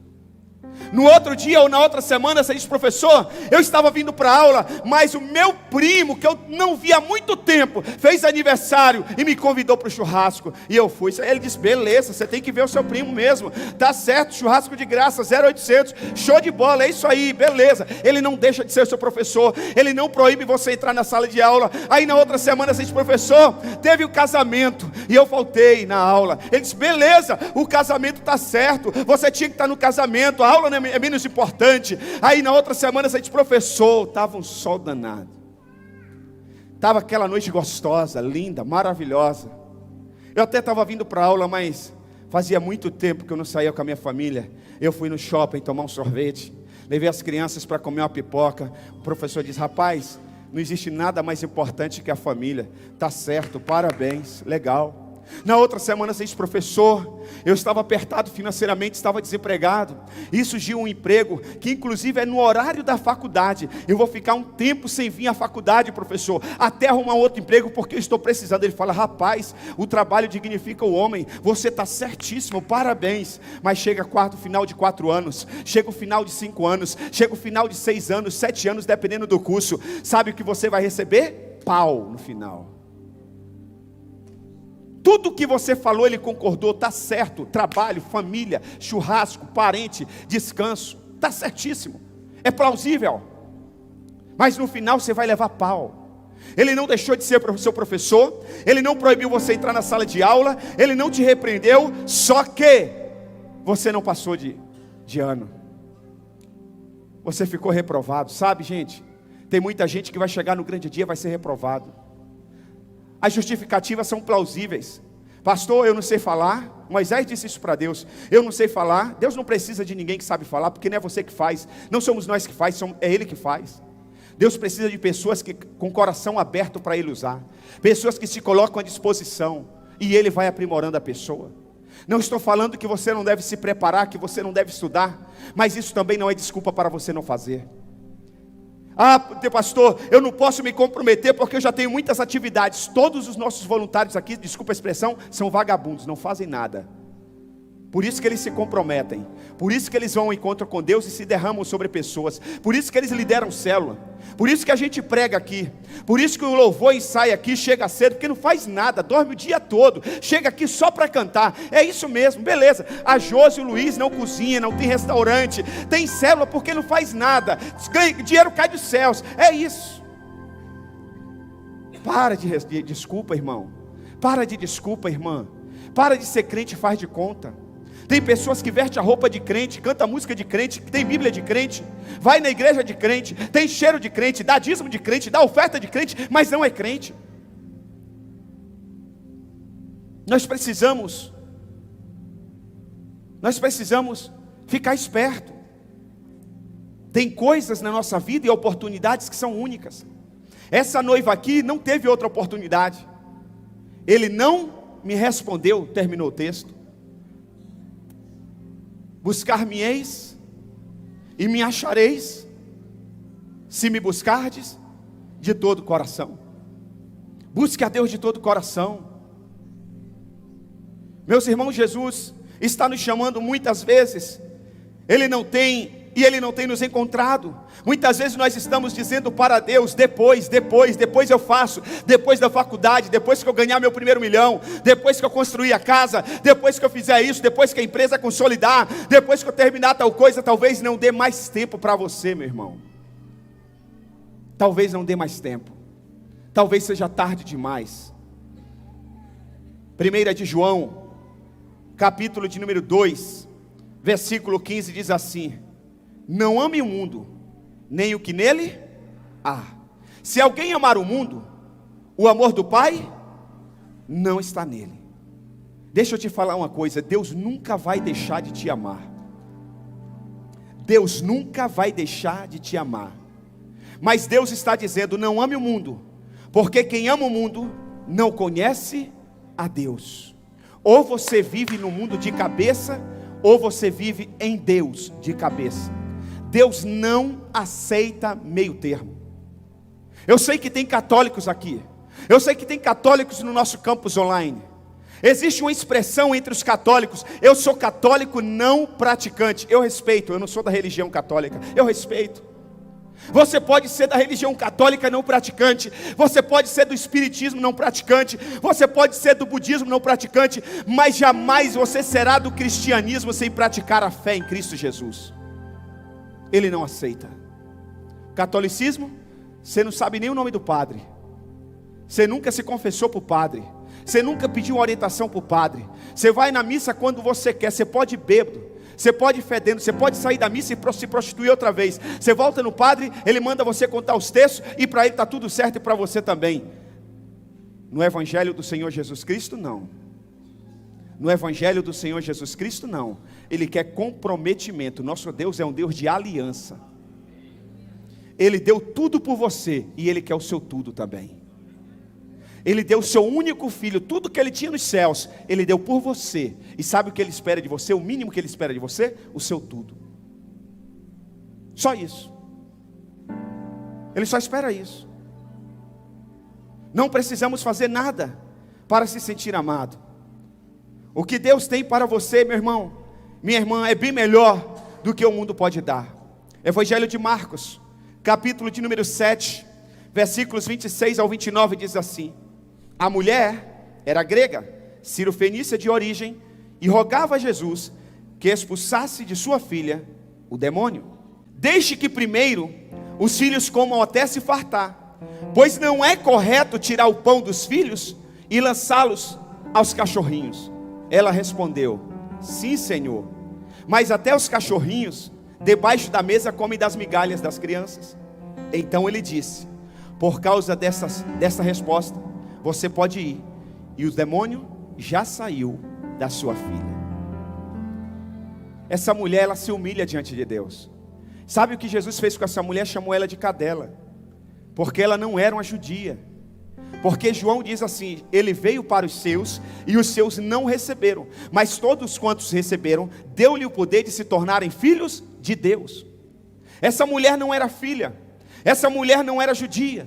No outro dia ou na outra semana você diz: professor, eu estava vindo para a aula, mas o meu primo, que eu não via há muito tempo, fez aniversário e me convidou para o churrasco, e eu fui. Ele disse: beleza, você tem que ver o seu primo mesmo, tá certo, churrasco de graça, 0800, show de bola, é isso aí, beleza. Ele não deixa de ser o seu professor, ele não proíbe você entrar na sala de aula. Aí na outra semana você diz: professor, teve o casamento e eu faltei na aula. Ele disse: beleza, o casamento está certo, você tinha que estar no casamento, a aula não é menos importante. Aí na outra semana você diz: professor, estava um sol danado, estava aquela noite gostosa, linda, maravilhosa. Eu até estava vindo para a aula, mas fazia muito tempo que eu não saía com a minha família. Eu fui no shopping tomar um sorvete, Levei as crianças para comer uma pipoca. O professor diz: rapaz, não existe nada mais importante que a família. Tá certo, parabéns, legal. Na outra semana você diz: professor, eu estava apertado financeiramente, estava desempregado, e surgiu um emprego, que inclusive é no horário da faculdade. Eu vou ficar um tempo sem vir à faculdade, professor, até arrumar outro emprego, porque eu estou precisando. Ele fala: rapaz, o trabalho dignifica o homem, você está certíssimo, parabéns. Mas chega o final de 4 anos, chega o final de 5 anos, chega o final de 6 anos, 7 anos, dependendo do curso. Sabe o que você vai receber? Pau no final. Tudo que você falou, ele concordou, está certo. Trabalho, família, churrasco, parente, descanso, está certíssimo, é plausível. Mas no final você vai levar pau. Ele não deixou de ser seu professor, ele não proibiu você entrar na sala de aula, ele não te repreendeu, só que você não passou de ano. Você ficou reprovado. Sabe, gente, tem muita gente que vai chegar no grande dia e vai ser reprovado. As justificativas são plausíveis. Pastor, eu não sei falar. Moisés disse isso para Deus: eu não sei falar. Deus não precisa de ninguém que sabe falar, porque não é você que faz, não somos nós que faz, é Ele que faz. Deus precisa de pessoas com coração aberto para Ele usar, pessoas que se colocam à disposição, e Ele vai aprimorando a pessoa. Não estou falando que você não deve se preparar, que você não deve estudar, mas isso também não é desculpa para você não fazer. Ah, pastor, eu não posso me comprometer porque eu já tenho muitas atividades. Todos os nossos voluntários aqui, desculpa a expressão, são vagabundos, não fazem nada. Por isso que eles se comprometem, por isso que eles vão ao encontro com Deus e se derramam sobre pessoas, por isso que eles lideram célula, por isso que a gente prega aqui, por isso que o louvor ensaia aqui, chega cedo, porque não faz nada, dorme o dia todo, chega aqui só para cantar. É isso mesmo, beleza. A Josi e o Luiz não cozinha, não tem restaurante, tem célula porque não faz nada, dinheiro cai dos céus, é isso. Para de desculpa, irmão, para de desculpa, irmã, para de ser crente e faz de conta. Tem pessoas que vestem a roupa de crente, canta música de crente, tem Bíblia de crente, vai na igreja de crente, tem cheiro de crente, dá dízimo de crente, dá oferta de crente, mas não é crente. Nós precisamos ficar esperto. Tem coisas na nossa vida e oportunidades que são únicas. Essa noiva aqui não teve outra oportunidade. Ele não me respondeu, terminou o texto. Buscar-me-eis e me achareis, se me buscardes de todo o coração. Busque a Deus de todo o coração. Meus irmãos, Jesus está nos chamando muitas vezes, Ele não tem nos encontrado. Muitas vezes nós estamos dizendo para Deus: depois eu faço, depois da faculdade, depois que eu ganhar meu primeiro milhão, depois que eu construir a casa, depois que eu fizer isso, depois que a empresa consolidar, depois que eu terminar tal coisa. Talvez não dê mais tempo para você, meu irmão. Talvez não dê mais tempo, talvez seja tarde demais. 1 de João, capítulo de número 2, versículo 15 diz assim: não ame o mundo, nem o que nele há. Se alguém amar o mundo, o amor do Pai não está nele. Deixa eu te falar uma coisa: Deus nunca vai deixar de te amar. Deus nunca vai deixar de te amar. Mas Deus está dizendo: não ame o mundo, porque quem ama o mundo não conhece a Deus. Ou você vive no mundo de cabeça, ou você vive em Deus de cabeça. Deus não aceita meio termo. Eu sei que tem católicos aqui, eu sei que tem católicos no nosso campus online. Existe uma expressão entre os católicos: eu sou católico não praticante. Eu respeito, eu não sou da religião católica, eu respeito. Você pode ser da religião católica não praticante, você pode ser do espiritismo não praticante, você pode ser do budismo não praticante, mas jamais você será do cristianismo sem praticar a fé em Cristo Jesus. Ele não aceita. Catolicismo, você não sabe nem o nome do padre, você nunca se confessou para o padre, você nunca pediu uma orientação para o padre, você vai na missa quando você quer, você pode ir bêbado, você pode ir fedendo, você pode sair da missa e se prostituir outra vez. Você volta no padre, ele manda você contar os textos, e para ele está tudo certo, e para você também. No Evangelho do Senhor Jesus Cristo, não. No evangelho do Senhor Jesus Cristo, não. Ele quer comprometimento. Nosso Deus é um Deus de aliança. Ele deu tudo por você e Ele quer o seu tudo também. Ele deu o seu único filho, tudo que Ele tinha nos céus, Ele deu por você. E sabe o que Ele espera de você? O mínimo que Ele espera de você? O seu tudo. Só isso. Ele só espera isso. Não precisamos fazer nada para se sentir amado. O que Deus tem para você, meu irmão, minha irmã, é bem melhor do que o mundo pode dar. Evangelho de Marcos, capítulo de número 7, versículos 26 ao 29, diz assim: a mulher era grega, cirofenícia de origem, e rogava a Jesus que expulsasse de sua filha o demônio. Deixe que primeiro os filhos comam até se fartar, pois não é correto tirar o pão dos filhos e lançá-los aos cachorrinhos. Ela respondeu: sim, Senhor, mas até os cachorrinhos debaixo da mesa comem das migalhas das crianças. Então ele disse: por causa dessa resposta, você pode ir, e o demônio já saiu da sua filha. Essa mulher, ela se humilha diante de Deus. Sabe o que Jesus fez com essa mulher? Chamou ela de cadela, porque ela não era uma judia. Porque João diz assim: ele veio para os seus, e os seus não receberam, mas todos quantos receberam, deu-lhe o poder de se tornarem filhos de Deus. Essa mulher não era filha, essa mulher não era judia.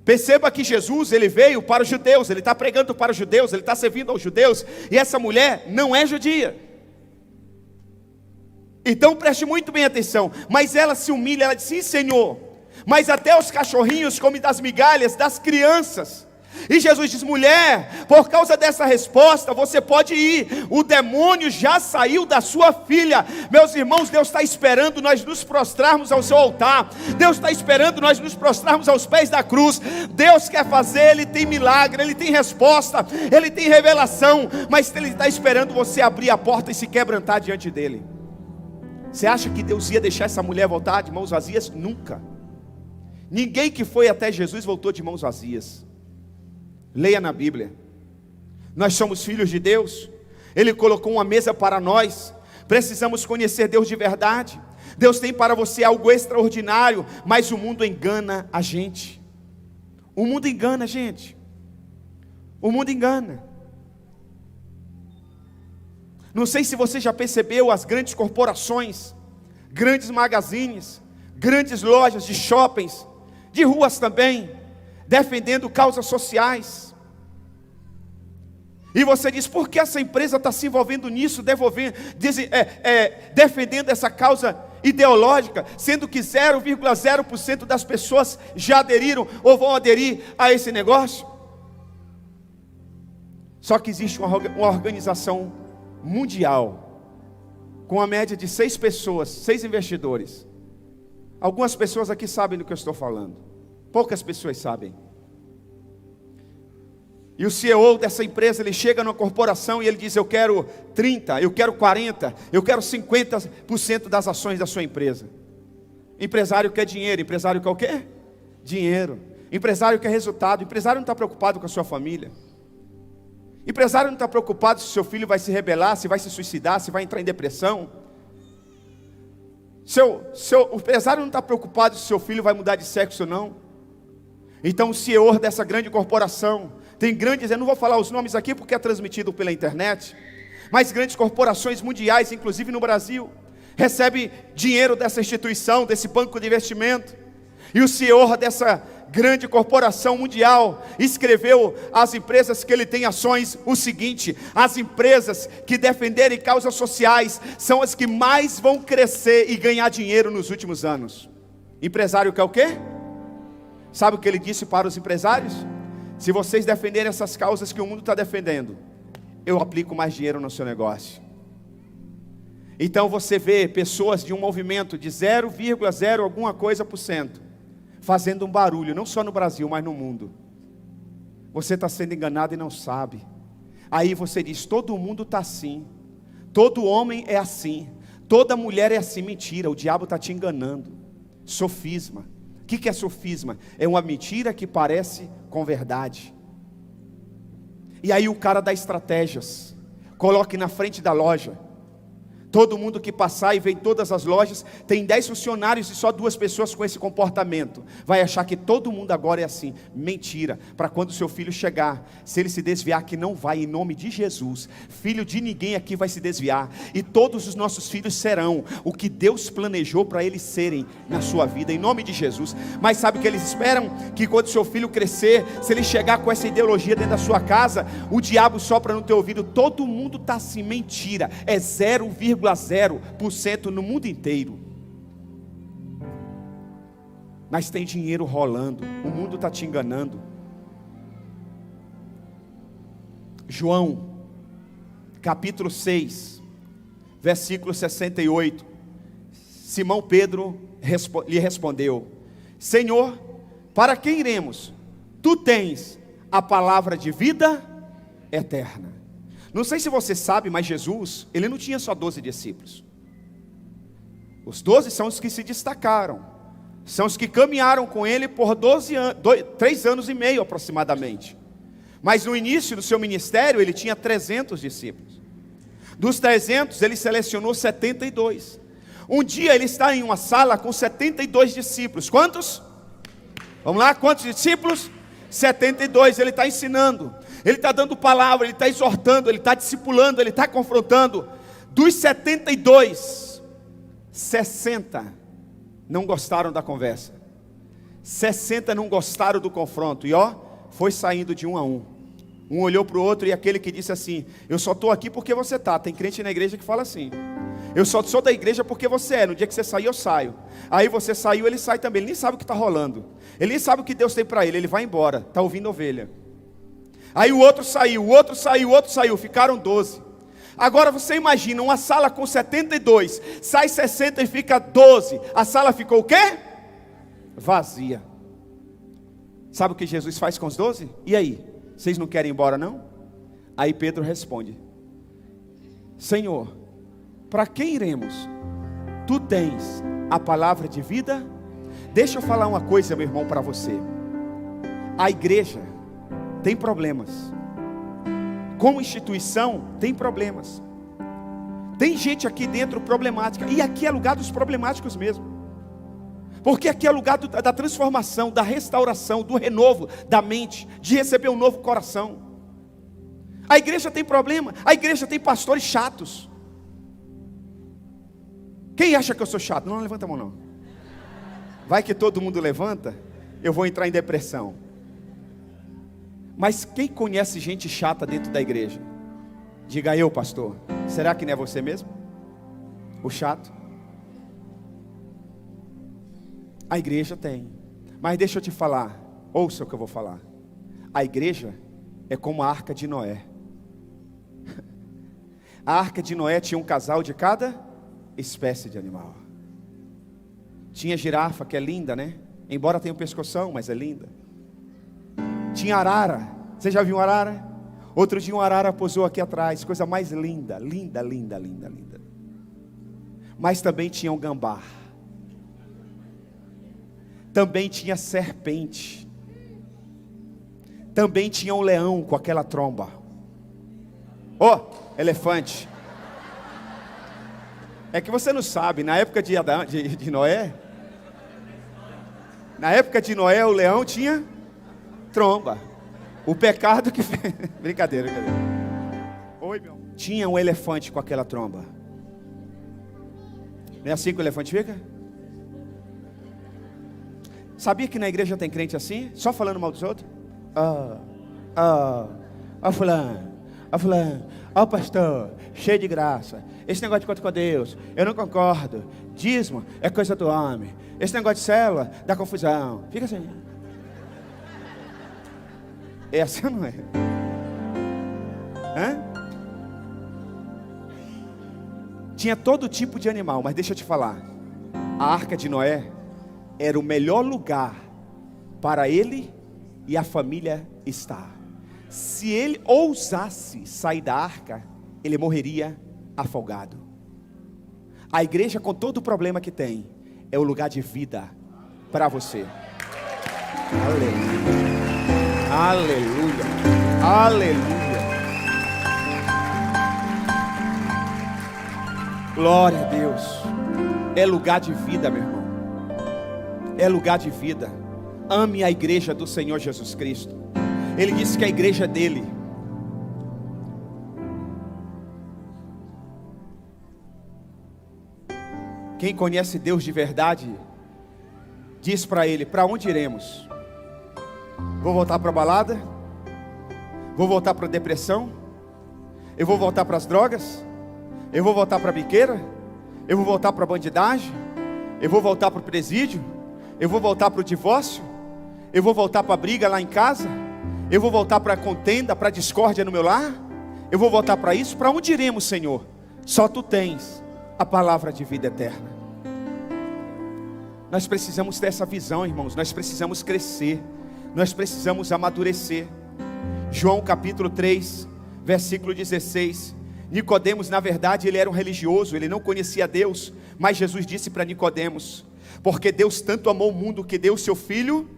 Perceba que Jesus, ele veio para os judeus, ele está pregando para os judeus, ele está servindo aos judeus, e essa mulher não é judia. Então preste muito bem atenção. Mas ela se humilha, ela diz: sim, Senhor, mas até os cachorrinhos comem das migalhas das crianças. E Jesus diz: mulher, por causa dessa resposta, você pode ir, o demônio já saiu da sua filha. Meus irmãos, Deus está esperando nós nos prostrarmos ao seu altar. Deus está esperando nós nos prostrarmos aos pés da cruz. Deus quer fazer, Ele tem milagre, Ele tem resposta, Ele tem revelação, mas Ele está esperando você abrir a porta e se quebrantar diante dEle. Você acha que Deus ia deixar essa mulher voltar de mãos vazias? Nunca. Ninguém que foi até Jesus voltou de mãos vazias. Leia na Bíblia. Nós somos filhos de Deus. Ele colocou uma mesa para nós. Precisamos conhecer Deus de verdade. Deus tem para você algo extraordinário, mas o mundo engana a gente. O mundo engana a gente. O mundo engana. Não sei se você já percebeu as grandes corporações, grandes magazines, grandes lojas de shoppings, de ruas também, defendendo causas sociais. E você diz: por que essa empresa está se envolvendo nisso, defendendo essa causa ideológica, sendo que 0,0% das pessoas já aderiram ou vão aderir a esse negócio? Só que existe uma organização mundial, com a média de 6 pessoas, 6 investidores. Algumas pessoas aqui sabem do que eu estou falando, poucas pessoas sabem. E o CEO dessa empresa, ele chega numa corporação e ele diz: eu quero 30, eu quero 40, eu quero 50% das ações da sua empresa. Empresário quer dinheiro, empresário quer o quê? Dinheiro. Empresário quer resultado, empresário não está preocupado com a sua família. Empresário não está preocupado se seu filho vai se rebelar, se vai se suicidar, se vai entrar em depressão. O empresário não está preocupado se seu filho vai mudar de sexo ou não. Então o CEO dessa grande corporação, tem grandes, eu não vou falar os nomes aqui porque é transmitido pela internet, mas grandes corporações mundiais, inclusive no Brasil, recebe dinheiro dessa instituição, desse banco de investimento. E o CEO dessa grande corporação mundial escreveu às empresas que ele tem ações o seguinte: as empresas que defenderem causas sociais são as que mais vão crescer e ganhar dinheiro nos últimos anos. Empresário quer o quê? Sabe o que ele disse para os empresários? Se vocês defenderem essas causas que o mundo está defendendo, eu aplico mais dinheiro no seu negócio. Então você vê pessoas de um movimento de 0,0 alguma coisa por cento fazendo um barulho, não só no Brasil, mas no mundo. Você está sendo enganado e não sabe. Aí você diz: todo mundo está assim, todo homem é assim, toda mulher é assim. Mentira, o diabo está te enganando. Sofisma. O que é sofisma? É uma mentira que parece com verdade. E aí o cara dá estratégias Coloque na frente da loja. Todo mundo que passar e vem em todas as lojas, tem 10 funcionários e só 2 pessoas com esse comportamento, vai achar que todo mundo agora é assim. Mentira. Para quando o seu filho chegar, se ele se desviar, que não vai, em nome de Jesus, filho de ninguém aqui vai se desviar, e todos os nossos filhos serão o que Deus planejou para eles serem na sua vida, em nome de Jesus. Mas sabe o que eles esperam? Que quando seu filho crescer, se ele chegar com essa ideologia dentro da sua casa, o diabo sopra no teu ouvido, todo mundo está assim. Mentira. É 0,0% no mundo inteiro. Mas tem dinheiro rolando, o mundo está te enganando. João, capítulo 6, versículo 68. Simão Pedro lhe respondeu: Senhor, para quem iremos? Tu tens a palavra de vida eterna. Não sei se você sabe, mas Jesus, ele não tinha só 12 discípulos. Os 12 são os que se destacaram, são os que caminharam com ele por 3 anos e meio aproximadamente. Mas no início do seu ministério, ele tinha 300 discípulos. Dos 300, ele selecionou 72. Um dia ele está em uma sala com 72 discípulos. Quantos? Vamos lá, quantos discípulos? 72, ele está ensinando. Ele está dando palavra, ele está exortando, ele está discipulando, ele está confrontando. Dos 72, 60 não gostaram da conversa, 60 não gostaram do confronto. E foi saindo de um a um. Um olhou para o outro, e aquele que disse assim: eu só estou aqui porque você está. Tem crente na igreja que fala assim: eu só sou da igreja porque você é. No dia que você sair, eu saio. Aí você saiu, ele sai também. Ele nem sabe o que está rolando, ele nem sabe o que Deus tem para ele. Ele vai embora, está ouvindo ovelha. Aí o outro saiu, o outro saiu, o outro saiu, ficaram 12. Agora você imagina uma sala com 72, sai 60 e fica 12. A sala ficou o quê? Vazia. Sabe o que Jesus faz com os 12? E aí, vocês não querem ir embora não? Aí Pedro responde: Senhor, para quem iremos? Tu tens a palavra de vida. Deixa eu falar uma coisa, meu irmão, para você. A igreja tem problemas, como instituição tem problemas, tem gente aqui dentro problemática, e aqui é lugar dos problemáticos mesmo, porque aqui é lugar da transformação, da restauração, do renovo da mente, de receber um novo coração. A igreja tem problema, a igreja tem pastores chatos. Quem acha que eu sou chato? Não levanta a mão não. Vai que todo mundo levanta, eu vou entrar em depressão. Mas quem conhece gente chata dentro da igreja? Diga eu, pastor. Será que não é você mesmo? O chato? A igreja tem. Mas deixa eu te falar, ouça o que eu vou falar. A igreja é como a arca de Noé. A arca de Noé tinha um casal de cada espécie de animal. Tinha girafa, que é linda, né? Embora tenha um pescoção, mas é linda. Tinha arara. Você já viu uma arara? Outro dia uma arara posou aqui atrás. Coisa mais linda, linda, linda, linda, linda. Mas também tinha um gambá. Também tinha serpente. Também tinha um leão com aquela tromba. Elefante. É que você não sabe, na época de Noé, na época de Noé o leão tinha tromba. O pecado que fez. Brincadeira. Oi, meu. Tinha um elefante com aquela tromba. Não é assim que o elefante fica? Sabia que na igreja tem crente assim? Só falando mal dos outros? fulano, pastor, cheio de graça. Esse negócio de conta com Deus, eu não concordo. Dízimo é coisa do homem. Esse negócio de célula dá confusão. Fica assim. É assim ou não é? Tinha todo tipo de animal, mas deixa eu te falar. A arca de Noé era o melhor lugar para ele e a família estar. Se ele ousasse sair da arca, ele morreria afogado. A igreja, com todo o problema que tem, é o lugar de vida para você. Aleluia. Aleluia. Aleluia. Glória a Deus. É lugar de vida, meu irmão. É lugar de vida. Ame a igreja do Senhor Jesus Cristo. Ele disse que a igreja é dele. Quem conhece Deus de verdade, diz para ele: para onde iremos? Vou voltar para a balada? Vou voltar para a depressão? Eu vou voltar para as drogas? Eu vou voltar para a biqueira? Eu vou voltar para a bandidagem? Eu vou voltar para o presídio? Eu vou voltar para o divórcio? Eu vou voltar para a briga lá em casa? Eu vou voltar para a contenda, para a discórdia no meu lar? Eu vou voltar para isso? Para onde iremos, Senhor? Só Tu tens a palavra de vida eterna. Nós precisamos ter essa visão, irmãos. Nós precisamos crescer. Nós precisamos amadurecer. João capítulo 3, versículo 16. Nicodemos, na verdade, ele era um religioso, ele não conhecia Deus, mas Jesus disse para Nicodemos: porque Deus tanto amou o mundo que deu o seu Filho,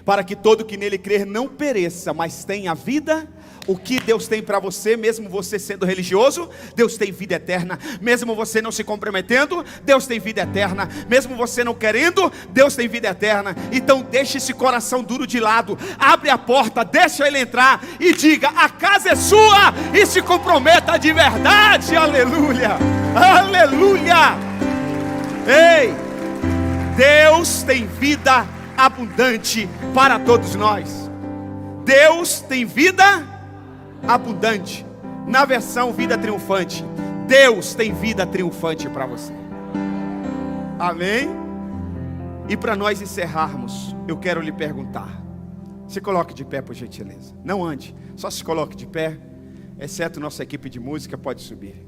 para que todo que nele crer não pereça, mas tenha vida. O que Deus tem para você, mesmo você sendo religioso? Deus tem vida eterna. Mesmo você não se comprometendo, Deus tem vida eterna. Mesmo você não querendo, Deus tem vida eterna. Então deixe esse coração duro de lado. Abre a porta, deixa ele entrar e diga: a casa é sua. E se comprometa de verdade. Aleluia, aleluia. Ei, Deus tem vida abundante para todos nós. Deus tem vida abundante. Na versão vida triunfante, Deus tem vida triunfante para você. Amém? E para nós encerrarmos, eu quero lhe perguntar. Se coloque de pé, por gentileza. Não ande, só se coloque de pé. Exceto nossa equipe de música, pode subir.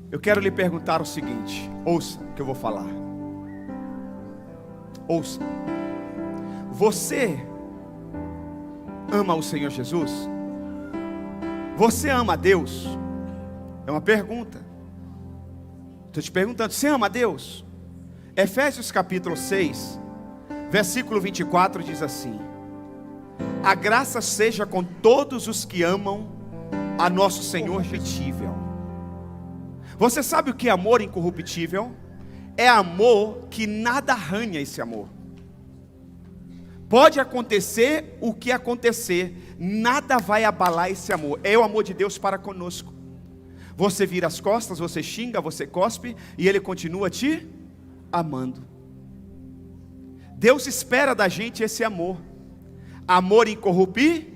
Eu quero lhe perguntar o seguinte. Ouça o que eu vou falar. Ouça. Você ama o Senhor Jesus? Você ama a Deus? É uma pergunta. Estou te perguntando, você ama a Deus? Efésios capítulo 6, versículo 24 diz assim: a graça seja com todos os que amam a nosso Senhor incorruptível. Você sabe o que é amor incorruptível? É amor que nada arranha esse amor. Pode acontecer o que acontecer, nada vai abalar esse amor. É o amor de Deus para conosco. Você vira as costas, você xinga, você cospe, e Ele continua te amando. Deus espera da gente esse amor. Amor incorruptível.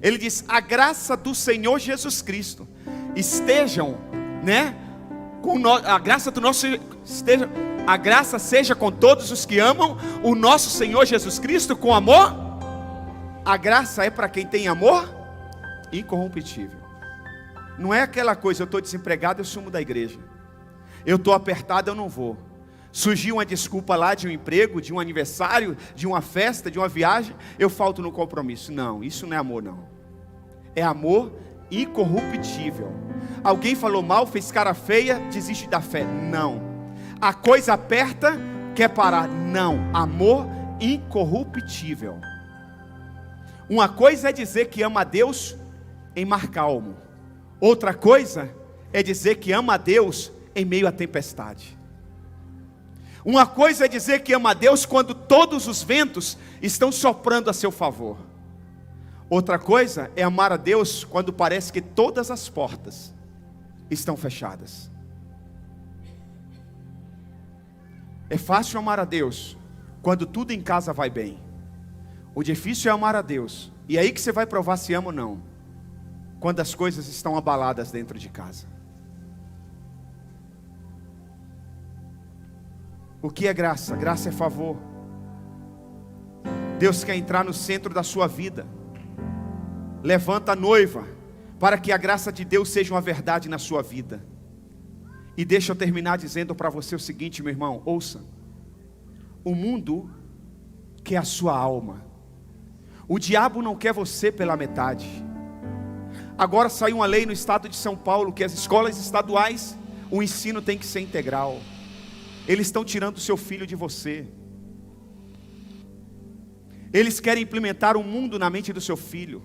Ele diz: a graça do Senhor Jesus Cristo estejam, a graça do nosso esteja. A graça seja com todos os que amam o nosso Senhor Jesus Cristo com amor. A graça é para quem tem amor incorruptível. Não é aquela coisa: eu estou desempregado, eu sumo da igreja. Eu estou apertado, eu não vou. Surgiu uma desculpa lá de um emprego, de um aniversário, de uma festa, de uma viagem, eu falto no compromisso. Não, isso não é amor, não. É amor incorruptível. Alguém falou mal, fez cara feia, desiste da fé. Não. A coisa aperta, quer parar. Não, amor incorruptível. Uma coisa é dizer que ama a Deus em mar calmo. Outra coisa é dizer que ama a Deus em meio à tempestade. Uma coisa é dizer que ama a Deus quando todos os ventos estão soprando a seu favor. Outra coisa é amar a Deus quando parece que todas as portas estão fechadas. É fácil amar a Deus quando tudo em casa vai bem. O difícil é amar a Deus, e é aí que você vai provar se ama ou não, quando as coisas estão abaladas dentro de casa. O que é graça? Graça é favor. Deus quer entrar no centro da sua vida. Levanta a noiva, para que a graça de Deus seja uma verdade na sua vida. E deixa eu terminar dizendo para você o seguinte, meu irmão, ouça. O mundo quer a sua alma. O diabo não quer você pela metade. Agora saiu uma lei no estado de São Paulo, que as escolas estaduais, o ensino tem que ser integral. Eles estão tirando o seu filho de você. Eles querem implementar um mundo na mente do seu filho.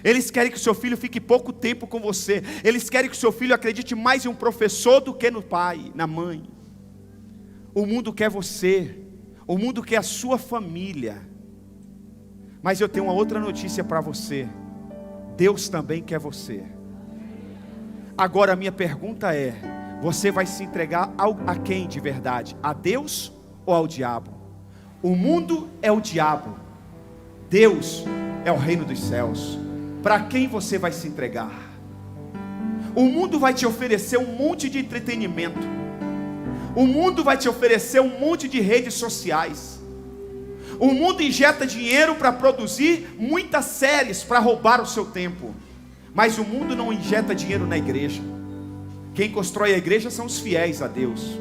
Eles querem que o seu filho fique pouco tempo com você. Eles querem que o seu filho acredite mais em um professor do que no pai, na mãe. O mundo quer você. O mundo quer a sua família. Mas eu tenho uma outra notícia para você. Deus também quer você. Agora a minha pergunta é: você vai se entregar a quem de verdade? A Deus ou ao diabo? O mundo é o diabo. Deus é o reino dos céus. Para quem você vai se entregar? O mundo vai te oferecer um monte de entretenimento. O mundo vai te oferecer um monte de redes sociais. O mundo injeta dinheiro para produzir muitas séries para roubar o seu tempo. Mas o mundo não injeta dinheiro na igreja. Quem constrói a igreja são os fiéis a Deus.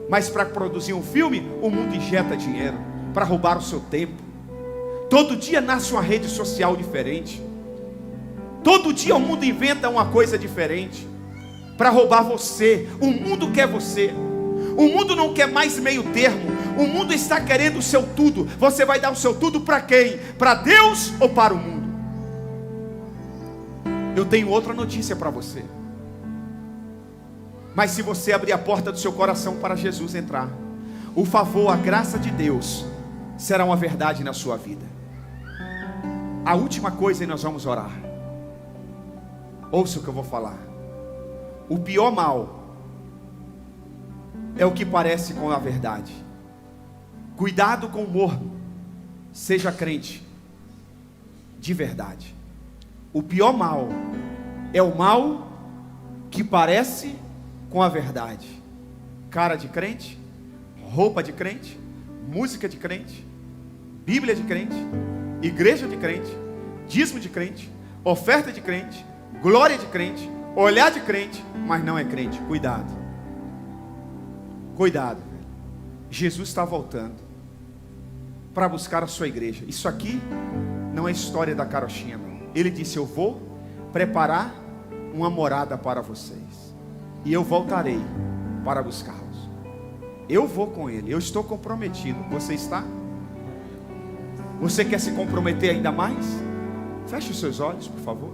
Mas para produzir um filme, o mundo injeta dinheiro para roubar o seu tempo. Todo dia nasce uma rede social diferente. Todo dia o mundo inventa uma coisa diferente para roubar você. O mundo quer você. O mundo não quer mais meio termo. O mundo está querendo o seu tudo. Você vai dar o seu tudo para quem? Para Deus ou para o mundo? Eu tenho outra notícia para você. Mas se você abrir a porta do seu coração para Jesus entrar, o favor, a graça de Deus será uma verdade na sua vida. A última coisa, e nós vamos orar. Ouça o que eu vou falar. O pior mal é o que parece com a verdade. Cuidado com o morno. Seja crente de verdade. O pior mal é o mal que parece com a verdade. Cara de crente, roupa de crente, música de crente, Bíblia de crente, igreja de crente, dízimo de crente, oferta de crente, glória de crente, olhar de crente, mas não é crente. Cuidado. Cuidado. Jesus está voltando para buscar a sua igreja. Isso aqui não é história da carochinha, não. Ele disse: eu vou preparar uma morada para vocês, e eu voltarei para buscá-los. Eu vou com ele, eu estou comprometido. Você está? Você quer se comprometer ainda mais? Feche os seus olhos, por favor.